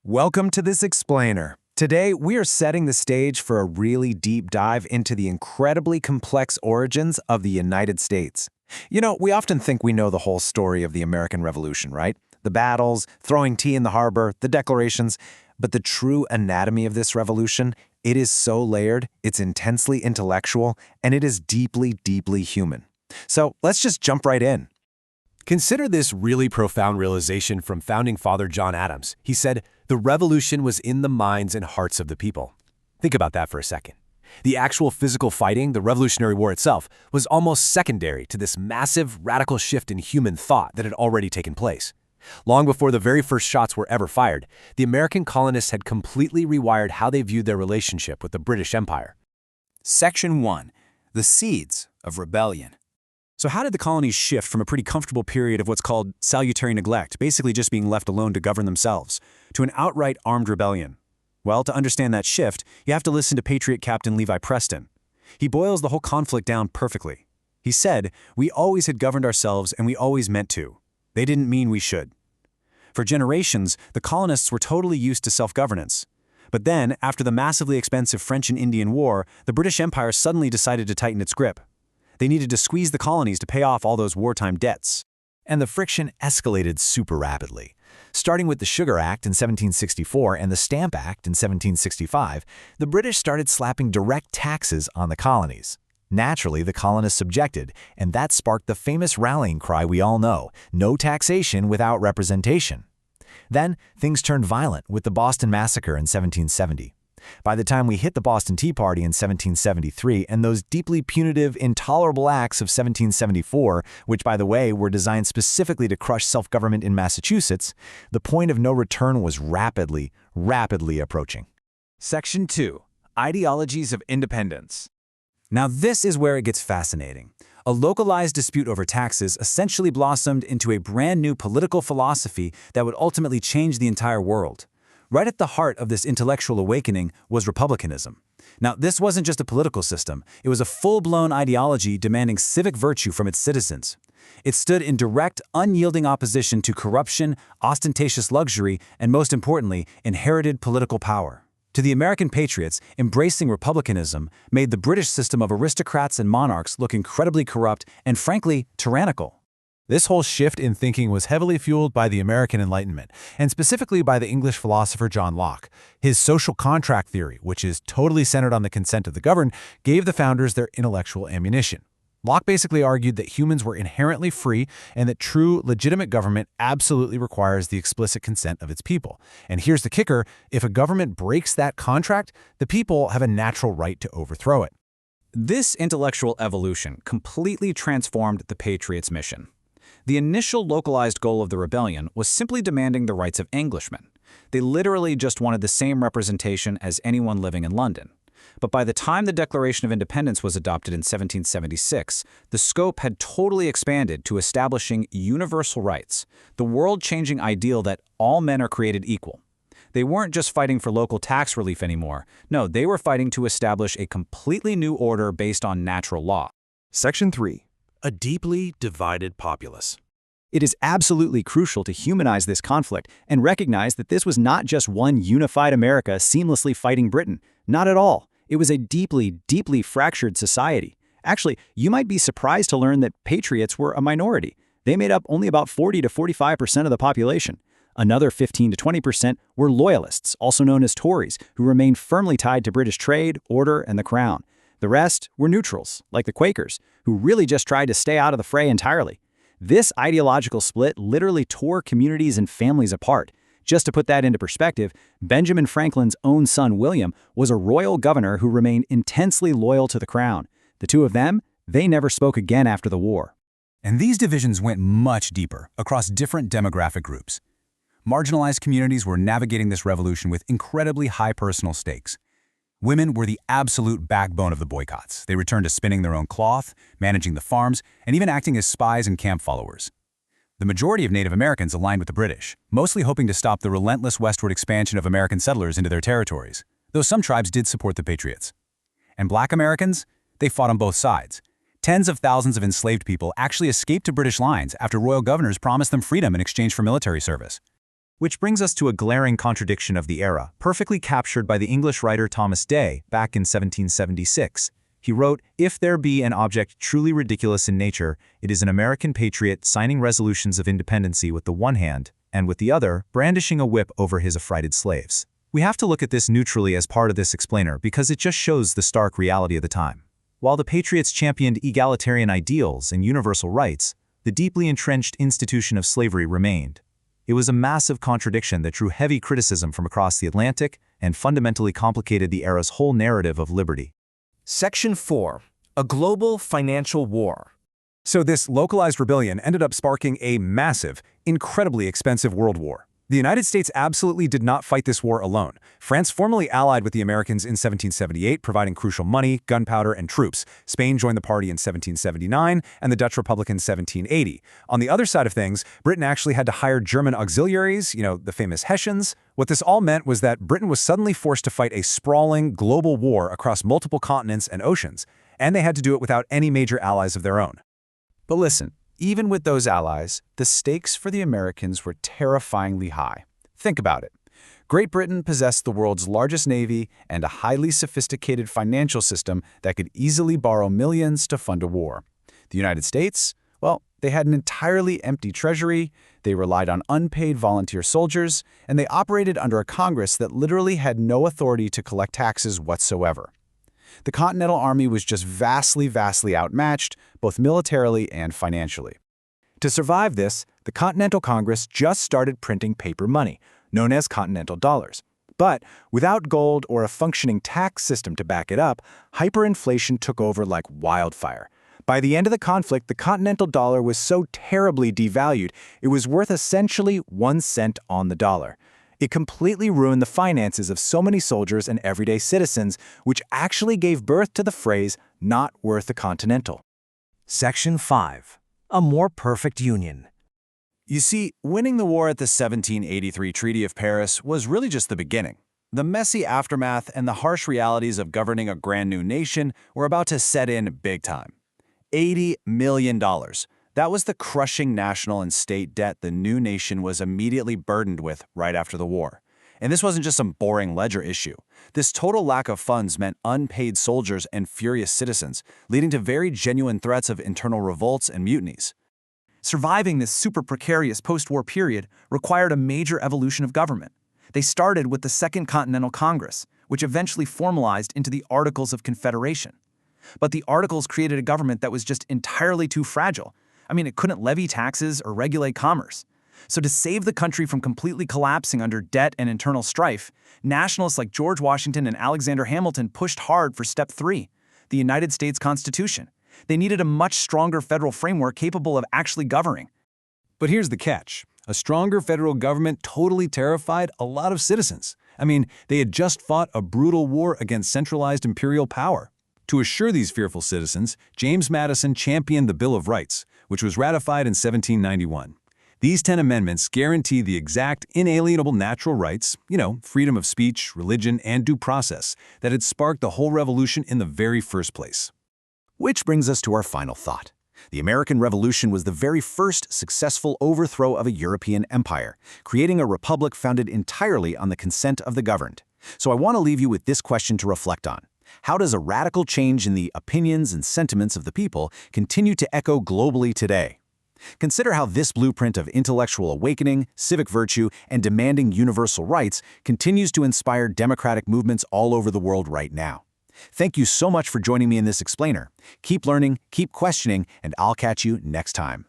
Welcome to this explainer. Today, we are setting the stage for a really deep dive into the incredibly complex origins of the United States. We often think we know the whole story of the American Revolution, right? The battles, throwing tea in the harbor, the declarations. But the true anatomy of this revolution, it is so layered, it's intensely intellectual, and it is deeply, deeply human. So let's just jump right in. Consider this really profound realization from founding father John Adams. He said, "The revolution was in the minds and hearts of the people." Think about that for a second. The actual physical fighting, the Revolutionary War itself, was almost secondary to this massive, radical shift in human thought that had already taken place. Long before the very first shots were ever fired, the American colonists had completely rewired how they viewed their relationship with the British Empire. Section 1. The Seeds of Rebellion. So how did the colonies shift from a pretty comfortable period of what's called salutary neglect, basically just being left alone to govern themselves, to an outright armed rebellion? Well, to understand that shift, you have to listen to Patriot Captain Levi Preston. He boils the whole conflict down perfectly. He said, "We always had governed ourselves and we always meant to. They didn't mean we should." For generations, the colonists were totally used to self-governance. But then, after the massively expensive French and Indian War, the British Empire suddenly decided to tighten its grip. They needed to squeeze the colonies to pay off all those wartime debts. And the friction escalated super rapidly. Starting with the Sugar Act in 1764 and the Stamp Act in 1765, the British started slapping direct taxes on the colonies. Naturally, the colonists objected, and that sparked the famous rallying cry we all know, "No taxation without representation." Then, things turned violent with the Boston Massacre in 1770. By the time we hit the Boston Tea Party in 1773 and those deeply punitive, intolerable acts of 1774, which, by the way, were designed specifically to crush self-government in Massachusetts, the point of no return was rapidly approaching. Section 2. Ideologies of Independence. Now this is where it gets fascinating. A localized dispute over taxes essentially blossomed into a brand new political philosophy that would ultimately change the entire world. Right at the heart of this intellectual awakening was republicanism. Now, this wasn't just a political system. It was a full-blown ideology demanding civic virtue from its citizens. It stood in direct, unyielding opposition to corruption, ostentatious luxury, and most importantly, inherited political power. To the American patriots, embracing republicanism made the British system of aristocrats and monarchs look incredibly corrupt and, frankly, tyrannical. This whole shift in thinking was heavily fueled by the American Enlightenment, and specifically by the English philosopher John Locke. His social contract theory, which is totally centered on the consent of the governed, gave the founders their intellectual ammunition. Locke basically argued that humans were inherently free and that true, legitimate government absolutely requires the explicit consent of its people. And here's the kicker: if a government breaks that contract, the people have a natural right to overthrow it. This intellectual evolution completely transformed the Patriots' mission. The initial localized goal of the rebellion was simply demanding the rights of Englishmen. They literally just wanted the same representation as anyone living in London. But by the time the Declaration of Independence was adopted in 1776, the scope had totally expanded to establishing universal rights, the world-changing ideal that all men are created equal. They weren't just fighting for local tax relief anymore. No, they were fighting to establish a completely new order based on natural law. Section 3. A deeply divided populace. It is absolutely crucial to humanize this conflict and recognize that this was not just one unified America seamlessly fighting Britain. Not at all. It was a deeply, deeply fractured society. Actually, you might be surprised to learn that patriots were a minority. They made up only about 40 to 45% of the population. Another 15 to 20% were loyalists, also known as Tories, who remained firmly tied to British trade, order, and the crown. The rest were neutrals, like the Quakers, who really just tried to stay out of the fray entirely. This ideological split literally tore communities and families apart. Just to put that into perspective, Benjamin Franklin's own son, William, was a royal governor who remained intensely loyal to the crown. The two of them, they never spoke again after the war. And these divisions went much deeper, across different demographic groups. Marginalized communities were navigating this revolution with incredibly high personal stakes. Women were the absolute backbone of the boycotts. They returned to spinning their own cloth, managing the farms, and even acting as spies and camp followers. The majority of Native Americans aligned with the British, mostly hoping to stop the relentless westward expansion of American settlers into their territories, though some tribes did support the Patriots. And Black Americans? They fought on both sides. Tens of thousands of enslaved people actually escaped to British lines after royal governors promised them freedom in exchange for military service. Which brings us to a glaring contradiction of the era, perfectly captured by the English writer Thomas Day back in 1776. He wrote, "If there be an object truly ridiculous in nature, it is an American patriot signing resolutions of independency with the one hand, and with the other, brandishing a whip over his affrighted slaves." We have to look at this neutrally as part of this explainer because it just shows the stark reality of the time. While the patriots championed egalitarian ideals and universal rights, the deeply entrenched institution of slavery remained. It was a massive contradiction that drew heavy criticism from across the Atlantic and fundamentally complicated the era's whole narrative of liberty. Section 4. A Global Financial War. So this localized rebellion ended up sparking a massive, incredibly expensive world war. The United States absolutely did not fight this war alone. France formally allied with the Americans in 1778, providing crucial money, gunpowder, and troops. Spain joined the party in 1779, and the Dutch Republic in 1780. On the other side of things, Britain actually had to hire German auxiliaries, the famous Hessians. What this all meant was that Britain was suddenly forced to fight a sprawling, global war across multiple continents and oceans, and they had to do it without any major allies of their own. But listen, even with those allies, the stakes for the Americans were terrifyingly high. Think about it. Great Britain possessed the world's largest navy and a highly sophisticated financial system that could easily borrow millions to fund a war. The United States, well, they had an entirely empty treasury, they relied on unpaid volunteer soldiers, and they operated under a Congress that literally had no authority to collect taxes whatsoever. The Continental Army was just vastly outmatched, both militarily and financially. To survive this, the Continental Congress just started printing paper money, known as Continental dollars. But without gold or a functioning tax system to back it up, hyperinflation took over like wildfire. By the end of the conflict, the Continental dollar was so terribly devalued, it was worth essentially 1 cent on the dollar. It completely ruined the finances of so many soldiers and everyday citizens, which actually gave birth to the phrase, "not worth a continental." Section 5. A More Perfect Union. You see, winning the war at the 1783 Treaty of Paris was really just the beginning. The messy aftermath and the harsh realities of governing a brand new nation were about to set in big time. $80 million. That was the crushing national and state debt the new nation was immediately burdened with right after the war. And this wasn't just some boring ledger issue. This total lack of funds meant unpaid soldiers and furious citizens, leading to very genuine threats of internal revolts and mutinies. Surviving this super precarious post-war period required a major evolution of government. They started with the Second Continental Congress, which eventually formalized into the Articles of Confederation. But the Articles created a government that was just entirely too fragile. It couldn't levy taxes or regulate commerce. So to save the country from completely collapsing under debt and internal strife, nationalists like George Washington and Alexander Hamilton pushed hard for Step 3, the United States Constitution. They needed a much stronger federal framework capable of actually governing. But here's the catch. A stronger federal government totally terrified a lot of citizens. They had just fought a brutal war against centralized imperial power. To assure these fearful citizens, James Madison championed the Bill of Rights, which was ratified in 1791. These 10 amendments guarantee the exact inalienable natural rights, freedom of speech, religion, and due process, that had sparked the whole revolution in the very first place. Which brings us to our final thought. The American Revolution was the very first successful overthrow of a European empire, creating a republic founded entirely on the consent of the governed. So I want to leave you with this question to reflect on. How does a radical change in the opinions and sentiments of the people continue to echo globally today? Consider how this blueprint of intellectual awakening, civic virtue, and demanding universal rights continues to inspire democratic movements all over the world right now. Thank you so much for joining me in this explainer. Keep learning, keep questioning, and I'll catch you next time.